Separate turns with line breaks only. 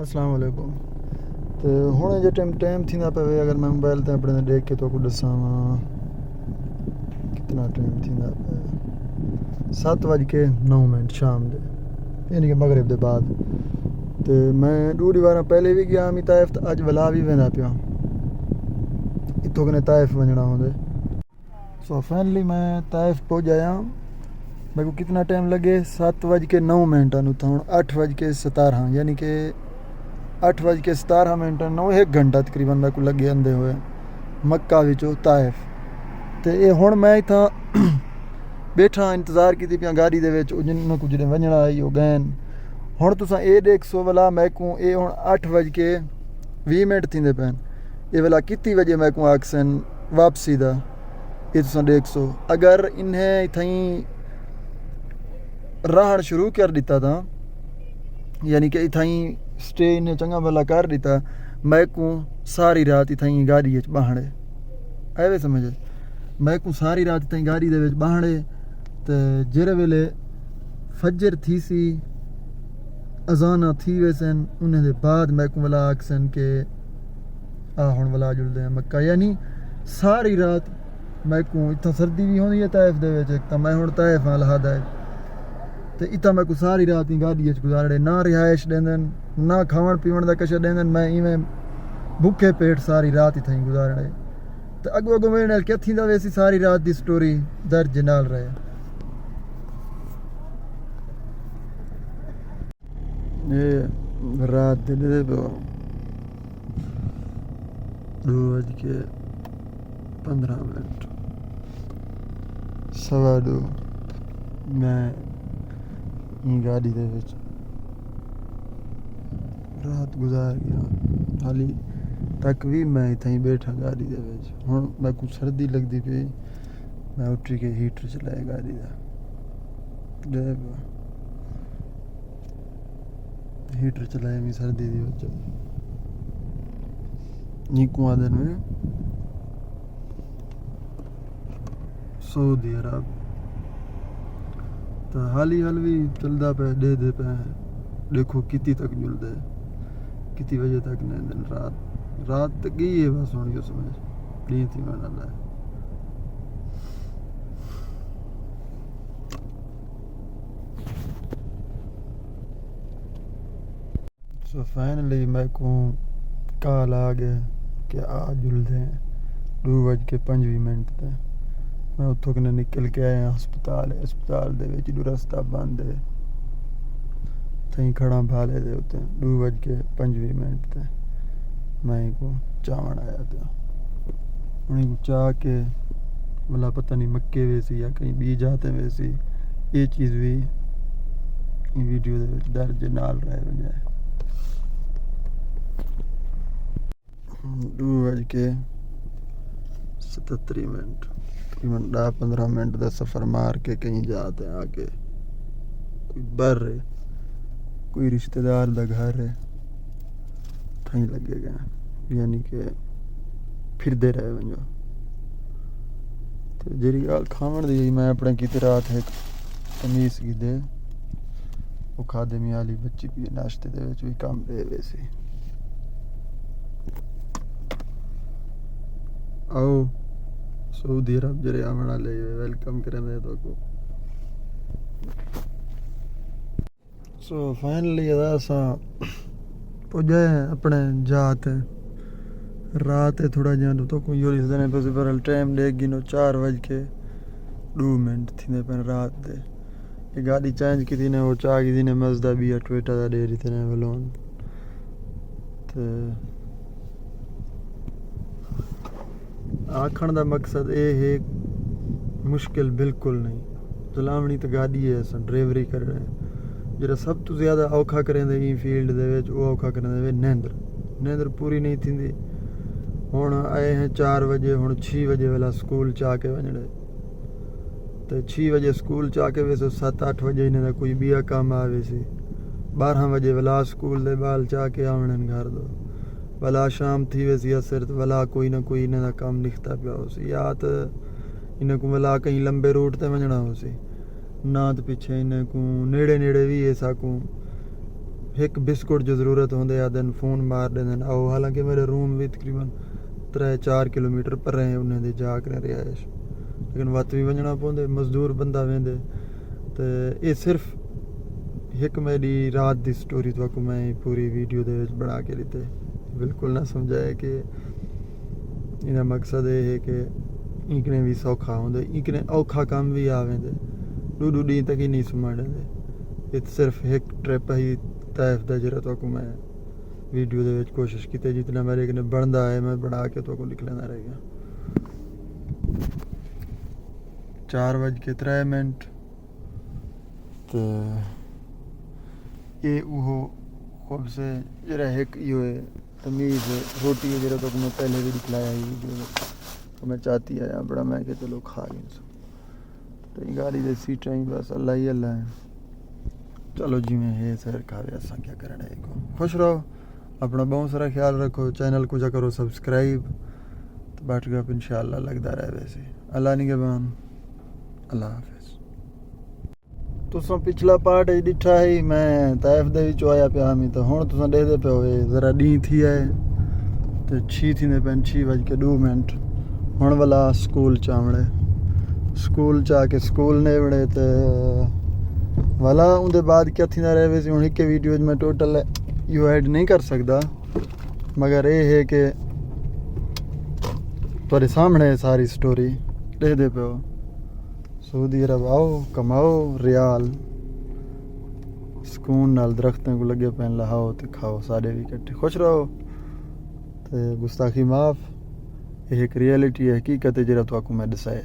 अस्सलाम वालेकुम। तो हुणे जे टाइम थींदा पे अगर मैं मोबाइल ते अपने देख के तो को दसावां कितना टाइम थींदा पे 7:09 शाम दे यानी कि मगरिब दे बाद। तो मैं दूरी बार पहले भी गया मी ताइफ तो अज वला भी वेंदा पिया इत्थों कने ताइफ वञणा होंदे। सो फाइनली मैं ताइफ पहुंच आया। मेरे को कितना टाइम लगे 7:09 तो हूँ 8:17 यानी कि 8:17 9 1 घंटा तकरीबन मेरे को लगे आंदे हुए मक्का विचों ताइफ। तो ये हुण मैं इत्थां बैठा इंतज़ार की पिया गाड़ी दे विच जिन्होंने कुछ वंजना आई वो गैन। हुण तुसां ये देख सो वाला मैं को ये हुण 8:20 थींदे पैन ये वाला कितनी वजे मैं को आखसन वापसी दा ये तुसां देख सो। अगर इन्हें इथाई रहण शुरू कर दिता था यानी कि इथाई स्टे इन्हें चंगा भला कर दिता मैं को सारी रात इथाई गाड़ी बहाने आए समझ। मैं को सारी रात इथाई गाड़ी दे विच बहाने तो जेरे वेले फजर थी सी अजाना थी वैसन उन्हें दे बाद मैं को वाला आखसन के आ हुण वाला जुलदे मक्का यानी सारी रात मैं को इतना सर्दी भी होनी है ताइफ दे विच एक मैं हुण ताइफ हाल हादा तो इतना मैं को सारी रात ही गाड़ी गुजारे ना रिहाइश देंदन ना खावन पीवन का कश देंदन मैं इवें भूखे पेट सारी रात ही थी गुजारने। तो अगो अगो मेरे नाल क्या थींदा वैसी सारी रात की स्टोरी दर्ज नाल रहे। ये रात दे 2:15 2:15 मैं गाड़ी दे विच रात गुजार गया हाली तक भी मैं इतना ही बैठा गाड़ी दे विच। हुण मैं कुछ सर्दी लगती पई मैं उठी के हीटर चलाया गाड़ी का हीटर चलाया मी सर्दी दी वजह नीकू आदन में सऊदी अरब तो हाली हाल भी चलता पे दे पे देखो कितनी तक जुलदे कितनी बजे तक ने दिन रात तक गई है बस होनी उस समझ डी थी मैं ना सो फाइनली मैं को कॉल आ गया कि आ जुलदे 2:25 ते मैं उतों कने निकल के आया हस्पताल दे विच रास्ता बंद है थी खड़ा भाले दे उत्ते 2:25 ते मैं को चावण आया था उन्हीं को चाह के भला पता नहीं मक्के वैसी या कहीं बी जाते वैसी ये चीज़ भी वीडियो दे विच दर्ज नाल रहे वजह 2:77 तकरीबन 10-15 मिनट का सफ़र मार के कहीं जाते हैं आके कोई बर है कोई रिश्तेदार का घर है थी लगेगा यानी कि फिरदे रहे वजो। तो जी गाल खावन दी मैं अपने की रात एक तमीज़ की दे वो खादे मी आली बच्ची पी नाश्ते दे विच भी काम दे वैसी आओ सऊदी अरब जरे आमना ले वेलकम करें तो को। सो फाइनली असा पुजे अपने जात रात थोड़ा जहाँ तो कोई और इसने पर टाइम देख गिनो 4:02 थी पे रात दे ये गाड़ी चेंज की थी ने वो चाह की थी ने मजदा भी टोयोटा का दे रही थी ने बलोन तो आखण का मकसद ये है मुश्किल बिल्कुल नहीं चलावनी तो गाड़ी है अस ड्राइवरी कर रहे हैं जरा सब तो ज़्यादा औखा करें ई फील्ड दे विच वो औखा करें नींदर पूरी नहीं थी। हुण आए हैं 4 बजे हुण 6 बजे वाला स्कूल चा के वजने तो 6 बजे स्कूल चा के वैसे 7-8 बजे इन्हें कोई बिया काम आवे सी 12 बजे वाला स्कूल दे बाल चा के आवण घर दो भला शाम थी वैसी असर तो भला कोई ना कोई इन्हें काम लिखता पिया हो सी या तो इन्हें को भला कहीं लंबे रूट ते वजना हो सी ना तो पिछे इन्हें को नेड़े भी ऐसा को एक बिस्कुट जो ज़रूरत होंदे आदन फ़ोन मार देंदन आओ। हालांकि मेरे रूम भी तकरीबन 3-4 किलोमीटर पर रहे उन्हें दे जा कर रिहाइश, लेकिन वत भी वजना पौंदे, मजदूर बंदा वेंदे। तो ये सिर्फ एक मेरी रात की स्टोरी तो मैं पूरी वीडियो दे विच बना के लिते। बिल्कुल ना समझाए कि इनका मकसद ये है कि इकने भी सौखा होंदे, इकने औखा काम भी आवेंदे, दू डी तक ही नहीं सुमा देंदे। ये सिर्फ एक ट्रिप ही तैफ का जरा तो मैं वीडियो दे विच कोशिश की जितना मेरे कने बनता है मैं बना के तो लिख लेना रह गया। 4:03 तो ये वो खूब से जरा एक यो है तमीज़ रोटी है जरा तो मैं पहले भी दिखलाया ही वीडियो में, तो मैं चाहती आया बड़ा मैं कि चलो खा लें तो ये गाड़ी दे सीटें ही बस अल्लाह ही अल्लाह है। चलो जी मैं है सर खावे असा क्या करना है को खुश रहो, अपना बहुत सारा ख्याल रखो, चैनल को जा करो सब्सक्राइब, तो बाट गप इंशाअल्लाह लगता रहे। वैसे अल्लाह निगहबान, अल्लाह हाफिज़। तुसा पिछला पार्ट दिठा ही मैं तैफ दे विच आया पिया मी, तो हुण तुसा देखदे पे होए जरा डी थी है तो 6 थी 6:02 हुण वाला स्कूल चावड़े स्कूल चा के स्कूल ने वड़े तो वाला उनके बाद क्या थी ना रहे। वैसे हुण एक वीडियो में टोटल यू ऐड नहीं कर सकता, मगर ये है कि तुहाडे सामने सारी स्टोरी देखदे पे हो। सऊदी अरब आओ, कमाओ रियाल, सुकून नाल दरख्तों को लगे पैन लहाओ तो खाओ, सारे भी इकट्ठे खुश रहो। तो गुस्ताखी माफ़, ये एक रियलिटी है, हकीकत है जरा तो मैं दसाए।